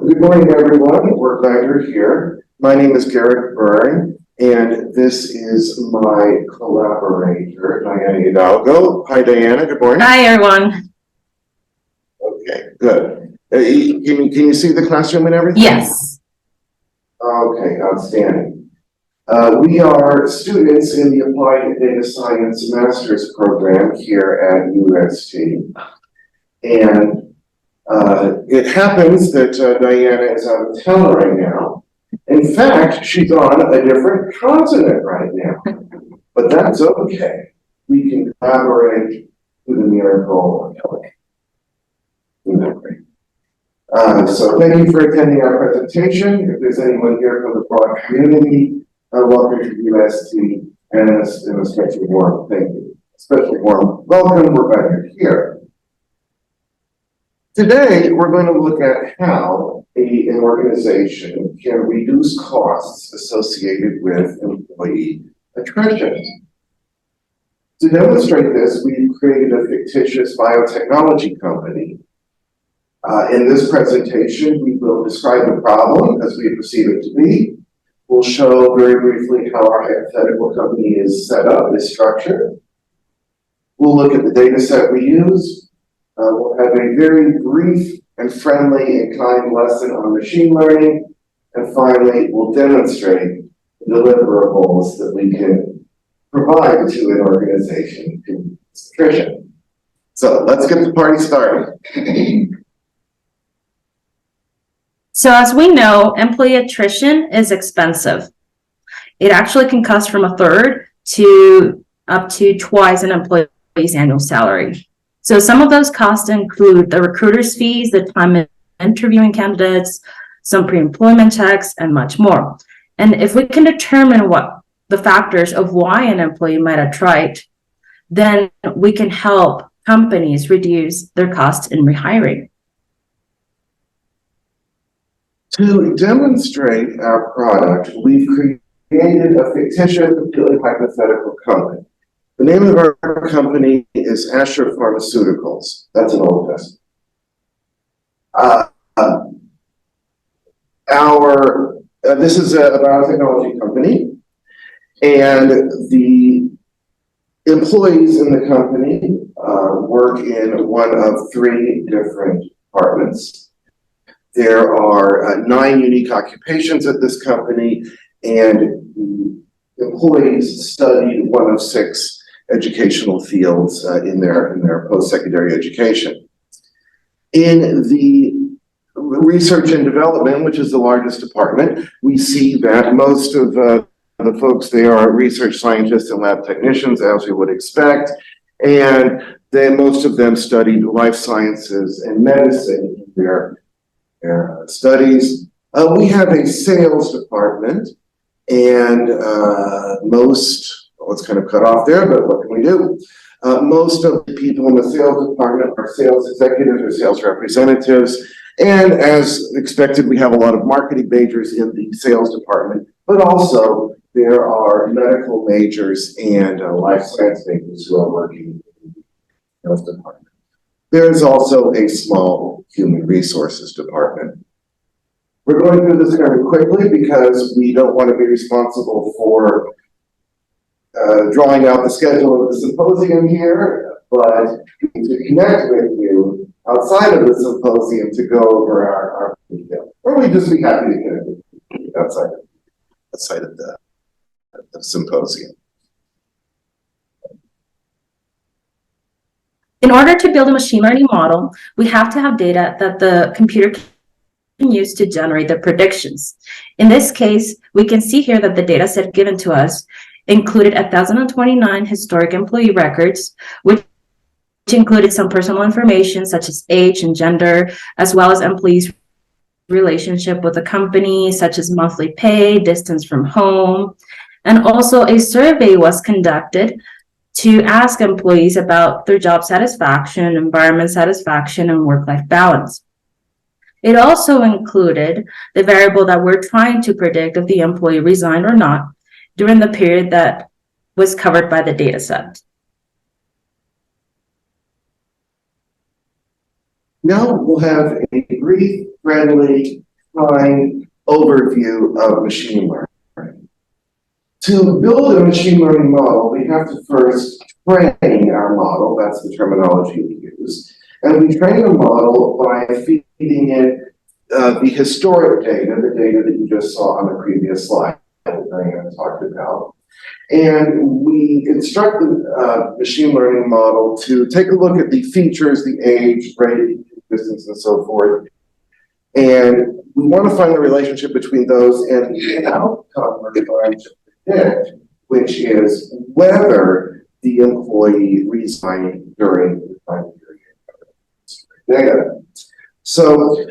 Good morning, everyone. We're glad you're here. My name is Garrick Byrnes, and this is my collaborator, Diana Hidalgo. Hi, Diana. Good morning. Hi, everyone. Okay, good. Can you see the classroom and everything? Yes. Okay, outstanding. We are students in the Applied Data Science Master's Program here at UST. And it happens that Diana is out of town right now. In fact, she's on a different continent right now. But that's okay. We can collaborate with the miracle of Kelly. So thank you for attending our presentation. If there's anyone here from the broad community, welcome to UST and a especially warm thank you. Especially warm welcome. We're glad you're here. Today, we're going to look at how an organization can reduce costs associated with employee attrition. To demonstrate this, we've created a fictitious biotechnology company. In this presentation, we will describe the problem as we perceive it to be. We'll show very briefly how our hypothetical company is set up, is structured. We'll look at the data set we use. We'll have a very brief and friendly and kind lesson on machine learning. And finally, we'll demonstrate the deliverables that we can provide to an organization to attrition. So let's get the party started. So as we know, employee attrition is expensive. It actually can cost from a third to up to twice an employee's annual salary. So some of those costs include the recruiter's fees, the time in interviewing candidates, some pre-employment checks, and much more. And if we can determine what the factors of why an employee might attrite, then we can help companies reduce their costs in rehiring. To demonstrate our product, we've created a fictitious, completely hypothetical company. The name of our company is Asher Pharmaceuticals. That's an old testament. This is a biotechnology company, and the employees in the company work in one of three different departments. There are 9 unique occupations at this company, and the employees study one of 6 educational fields in their post-secondary education. In the research and development, which is the largest department, we see that most of the folks there are research scientists and lab technicians, as we would expect, and most of them studied life sciences and medicine in their studies. We have a sales department, and it's kind of cut off there, but what can we do? Most of the people in the sales department are sales executives or sales representatives. And as expected, we have a lot of marketing majors in the sales department, but also there are medical majors and life science majors who are working in the sales department. There's also a small human resources department. We're going through this very quickly because we don't want to be responsible for drawing out the schedule of the symposium here, but to connect with you outside of the symposium to go over our detail. Or we'd just be happy to connect with you outside of the symposium. In order to build a machine learning model, we have to have data that the computer can use to generate the predictions. In this case, we can see here that the data set given to us included 1,029 historic employee records, which included some personal information such as age and gender, as well as employees' relationship with the company, such as monthly pay, distance from home. And also a survey was conducted to ask employees about their job satisfaction, environment satisfaction, and work-life balance. It also included the variable that we're trying to predict if the employee resigned or not during the period that was covered by the data set. Now we'll have a brief, friendly kind overview of machine learning. To build a machine learning model, we have to first train our model. That's the terminology we use. And we train a model by feeding it the historic data, the data that you just saw on the previous slide that Diana talked about. And we instruct the machine learning model to take a look at the features, the age, rate, distance, and so forth. And we want to find the relationship between those and the outcome we're trying to predict, which is whether the employee resigned during the time period data. So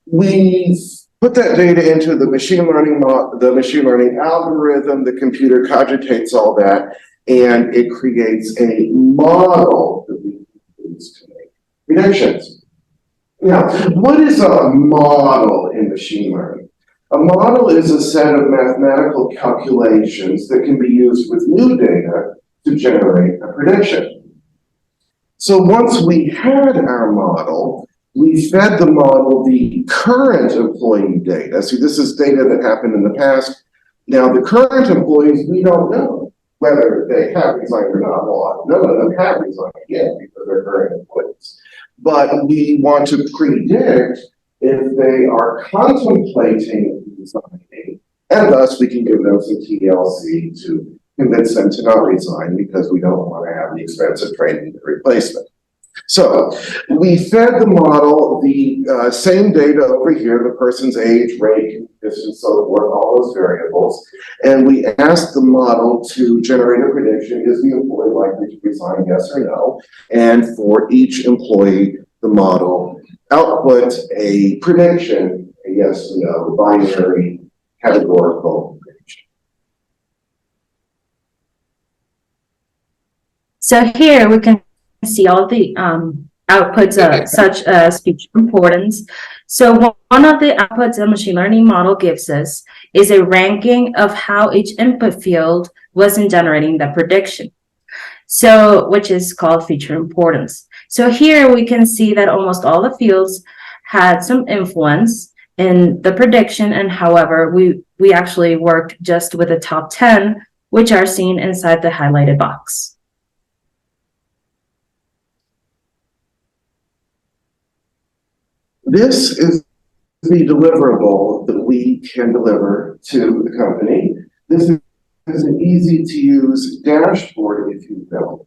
we put that data into the machine learning algorithm. The computer cogitates all that, and it creates a model that we can use to make predictions. Now, what is a model in machine learning? A model is a set of mathematical calculations that can be used with new data to generate a prediction. So once we had our model, we fed the model the current employee data. See, this is data that happened in the past. Now, the current employees, we don't know whether they have resigned or not. Well, none of them have resigned yet because they're current employees. But we want to predict if they are contemplating resigning, and thus we can give them some TLC to convince them to not resign because we don't want to have the expense of training the replacement. So we fed the model the same data over here, the person's age, rate, distance, so forth, all those variables, and we asked the model to generate a prediction: is the employee likely to resign, yes or no? And for each employee, the model output a prediction, a yes or no, binary categorical prediction. So here we can see all the outputs such as feature importance. So one of the outputs a machine learning model gives us is a ranking of how each input field was in generating the prediction. So, which is called feature importance. So here we can see that almost all the fields had some influence in the prediction, and however, we actually worked just with the top 10, which are seen inside the highlighted box. This is the deliverable that we can deliver to the company. This is an easy-to-use dashboard, if you will,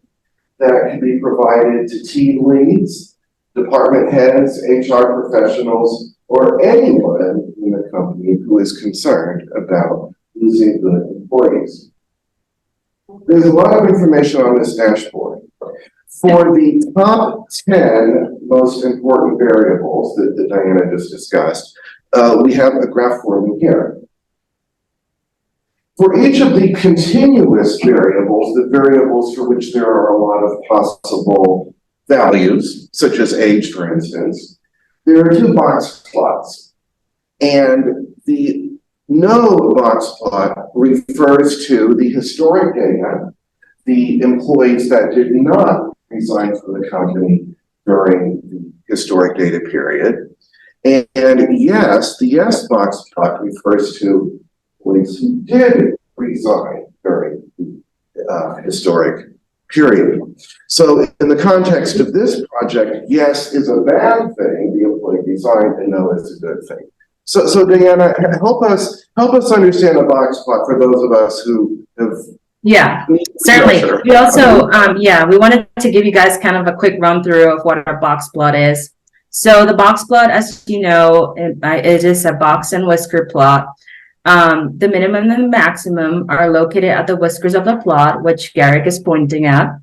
that can be provided to team leads, department heads, HR professionals, or anyone in the company who is concerned about losing good employees. There's a lot of information on this dashboard. For the top 10 most important variables that Diana just discussed, we have a graph for them here. For each of the continuous variables, the variables for which there are a lot of possible values, such as age, for instance, there are two box plots. And the no box plot refers to the historic data, the employees that did not resign from the company during the historic data period. And yes, the yes box plot refers to employees who did resign during the historic period. So in the context of this project, yes is a bad thing, the employee resigned, and no is a good thing. So Diana, help us understand a box plot for those of us who have. Yeah, certainly. We also, we wanted to give you guys kind of a quick run through of what our box plot is. So the box plot, as you know, it is a box and whisker plot. The minimum and the maximum are located at the whiskers of the plot, which Garrick is pointing at.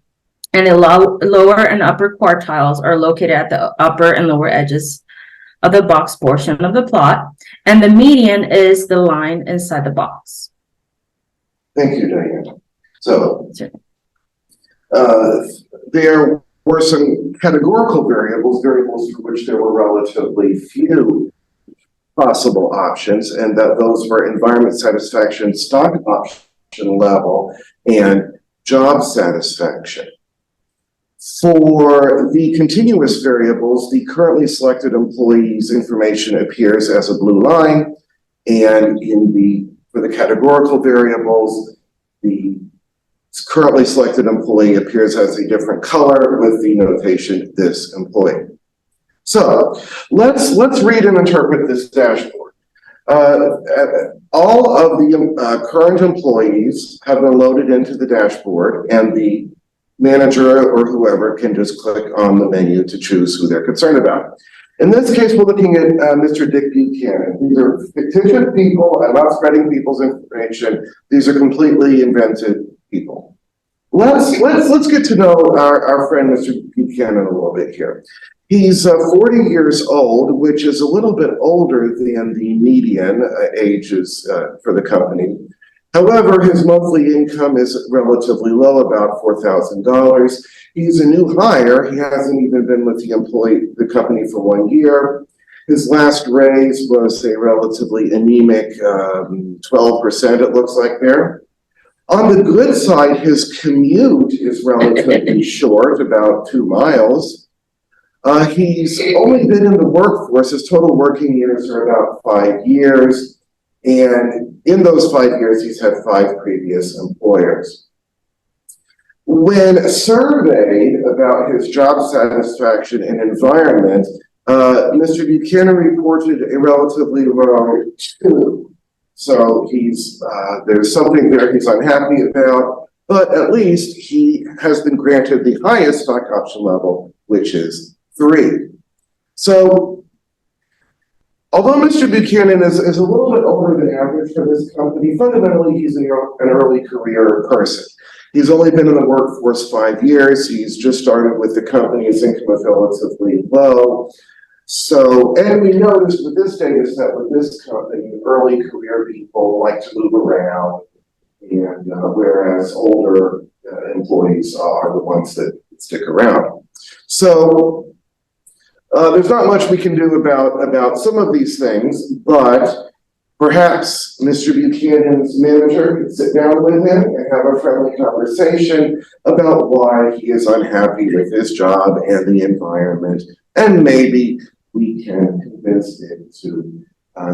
And the lower and upper quartiles are located at the upper and lower edges of the box portion of the plot. And the median is the line inside the box. Thank you, Diana. So there were some categorical variables for which there were relatively few possible options, and that those were environment satisfaction, stock option level, and job satisfaction. For the continuous variables, the currently selected employee's information appears as a blue line, and for the categorical variables, the currently selected employee appears as a different color with the notation "this employee." So let's read and interpret this dashboard. All of the current employees have been loaded into the dashboard, and the manager or whoever can just click on the menu to choose who they're concerned about. In this case, we're looking at Mr. Dick Buchanan. These are fictitious people. I'm not spreading people's information. These are completely invented people. Let's get to know our friend Mr. Buchanan a little bit here. He's 40 years old, which is a little bit older than the median ages for the company. However, his monthly income is relatively low, about $4,000. He's a new hire. He hasn't even been with the company for 1 year. His last raise was a relatively anemic 12%, it looks like there. On the good side, his commute is relatively short, about 2 miles. He's only been in the workforce. His total working years are about 5 years. And in those 5 years, he's had 5 previous employers. When surveyed about his job satisfaction and environment, Mr. Buchanan reported a relatively low 2. So there's something there he's unhappy about, but at least he has been granted the highest stock option level, which is 3. So although Mr. Buchanan is a little bit older than average for this company, fundamentally he's an early career person. He's only been in the workforce 5 years. He's just started with the company. His income is relatively low. So, and we noticed with this data set, with this company, early career people like to move around, and whereas older employees are the ones that stick around. So there's not much we can do about some of these things, but perhaps Mr. Buchanan's manager could sit down with him and have a friendly conversation about why he is unhappy with his job and the environment, and maybe we can convince him to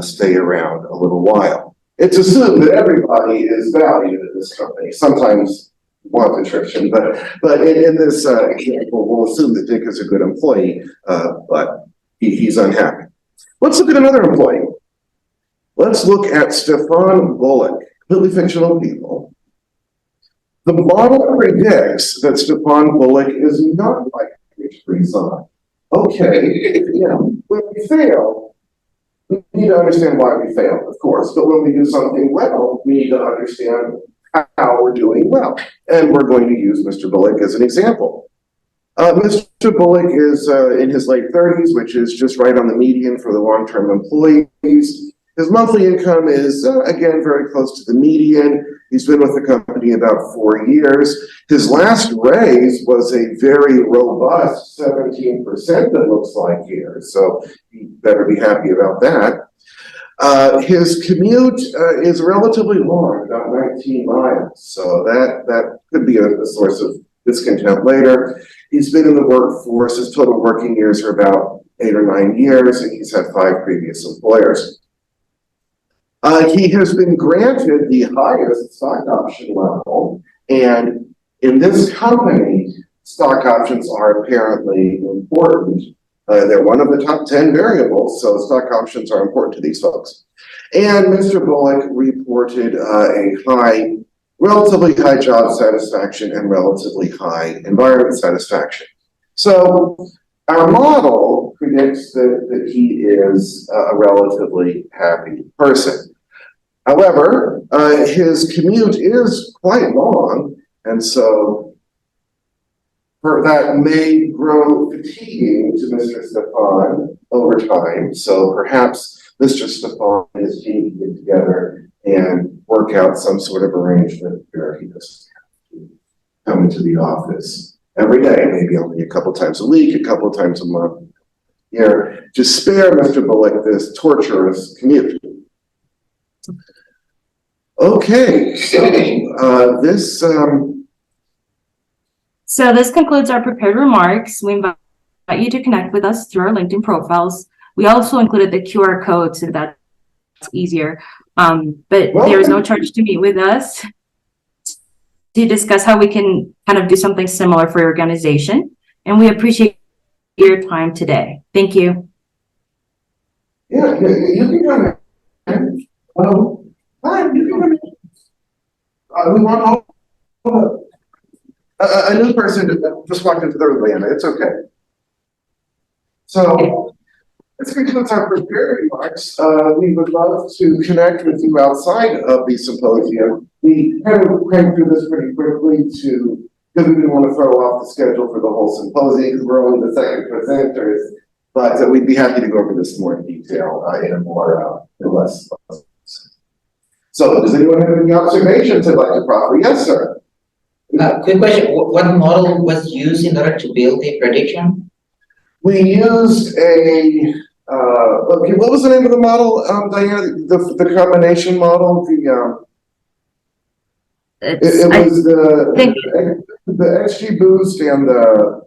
stay around a little while. It's assumed that everybody is valued at this company. Sometimes want attrition, but in this example, we'll assume that Dick is a good employee, but he's unhappy. Let's look at another employee. Let's look at Stefan Bullock, completely fictional people. The model predicts that Stefan Bullock is not likely to resign. Okay, when we fail, we need to understand why we failed, of course, but when we do something well, we need to understand how we're doing well. And we're going to use Mr. Bullock as an example. Mr. Bullock is in his late 30s, which is just right on the median for the long-term employees. His monthly income is, again, very close to the median. He's been with the company about 4 years. His last raise was a very robust 17%, it looks like here. So you better be happy about that. His commute is relatively long, about 19 miles. So that could be a source of discontent later. He's been in the workforce. His total working years are about 8 or 9 years, and he's had 5 previous employers. He has been granted the highest stock option level, and in this company, stock options are apparently important. They're one of the top 10 variables, so stock options are important to these folks. And Mr. Bullock reported a relatively high job satisfaction and relatively high environment satisfaction. So our model predicts that he is a relatively happy person. However, his commute is quite long, and so that may grow fatiguing to Mr. Stefan over time. So perhaps Mr. Stefan and his team can get together and work out some sort of arrangement where he doesn't have to come into the office every day, maybe only a couple times a week, a couple times a month. Here, to spare Mr. Bullock this torturous commute. Okay, so this So this concludes our prepared remarks. We invite you to connect with us through our LinkedIn profiles. We also included the QR code so that's easier. But there is no charge to meet with us to discuss how we can kind of do something similar for your organization. And we appreciate your time today. Thank you. Yeah, you can come in. Hi, you can come in. We want a new person just walked into the room. It's okay. So this concludes our prepared remarks. We would love to connect with you outside of the symposium. We kind of came through this pretty quickly because we didn't want to throw off the schedule for the whole symposium because we're only the second presenters. But we'd be happy to go over this more in detail in a more less. So, does anyone have any observations they'd like to proffer? Yes, sir. Quick question: what model was used in order to build the prediction? We used a. Okay, what was the name of the model, Diana? The combination model. It was the XG boost and the.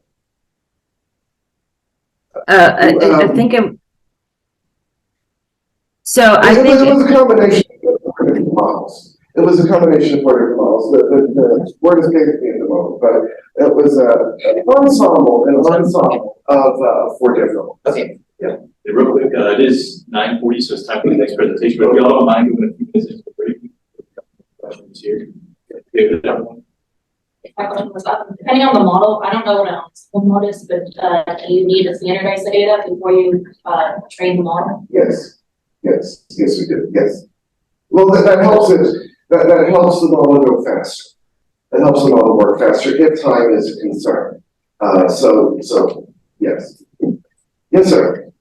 I think it. So I think it was a combination of different models. It was a combination of 4 different models. The word escapes me at the moment, but it was an ensemble of 4 different ones. Okay. Yeah. Hey, real quick, it is 9:40, so it's time for the next presentation. But if y'all don't mind giving a few minutes into the break, questions here. Okay, with that one. My question was, depending on the model, I don't know what else will notice, but do you need to standardize the data before you train the model? Yes, we do. Yes. Well, that helps it. That helps the model go faster. It helps the model work faster if time is a concern. So yes. Yes, sir.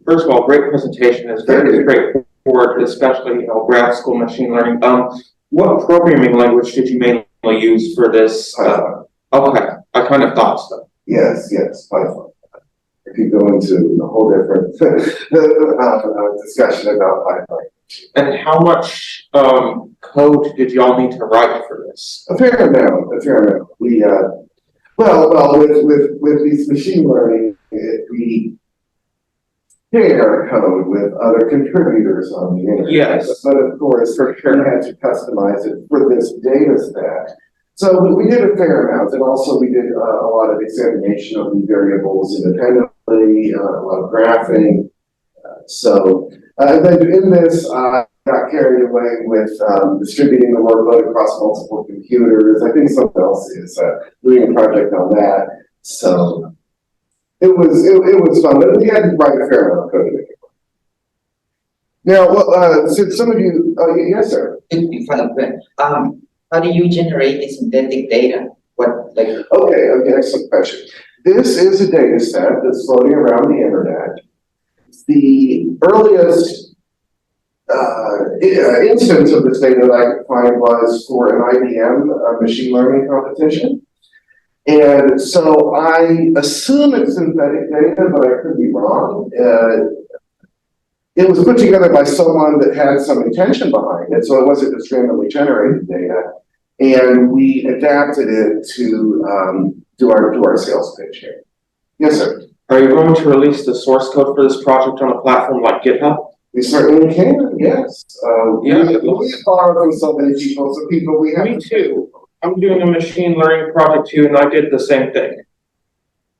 First of all, great presentation. It's very straightforward, especially graph school machine learning. What programming language did you mainly use for this? Okay, I kind of thought so. Yes, Python. If you go into a whole different discussion about Python. And how much code did y'all need to write for this? A fair amount. We with these machine learning, we share code with other contributors on the internet. Yes. But of course, for sure, we had to customize it for this data set. So we did a fair amount, and also we did a lot of examination of the variables independently, a lot of graphing. Then in this, I got carried away with distributing the workload across multiple computers. I think someone else is doing a project on that. So it was fun, but we had to write a fair amount of code to make it work. Now, so some of you, yes, sir. How do you generate the synthetic data? Okay, excellent question. This is a data set that's floating around the internet. The earliest instance of this data that I could find was for an IBM machine learning competition. And so I assume it's synthetic data, but I could be wrong. It was put together by someone that had some intention behind it, so it wasn't just randomly generated data. And we adapted it to do our sales pitch here. Yes, sir. Are you going to release the source code for this project on a platform like GitHub? We certainly can, yes. Yeah. We borrow from so many people, we have. Me too. I'm doing a machine learning project too, and I did the same thing.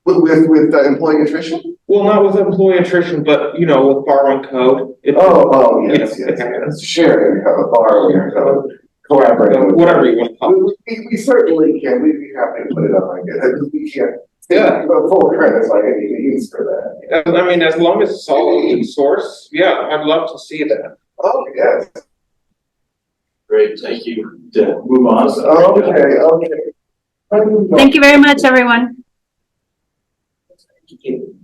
With employee attrition? Well, not with employee attrition, but with borrowing code. Yes. Sharing code, borrowing code, collaborating. Whatever you want to call it. We certainly can. We'd be happy to put it up on GitHub. We can't. Yeah, full credit like any use for that. I mean, as long as it's all open source, yeah, I'd love to see that. Oh, yes. Great, thank you. To move on. Okay. Thank you very much, everyone. Thank you.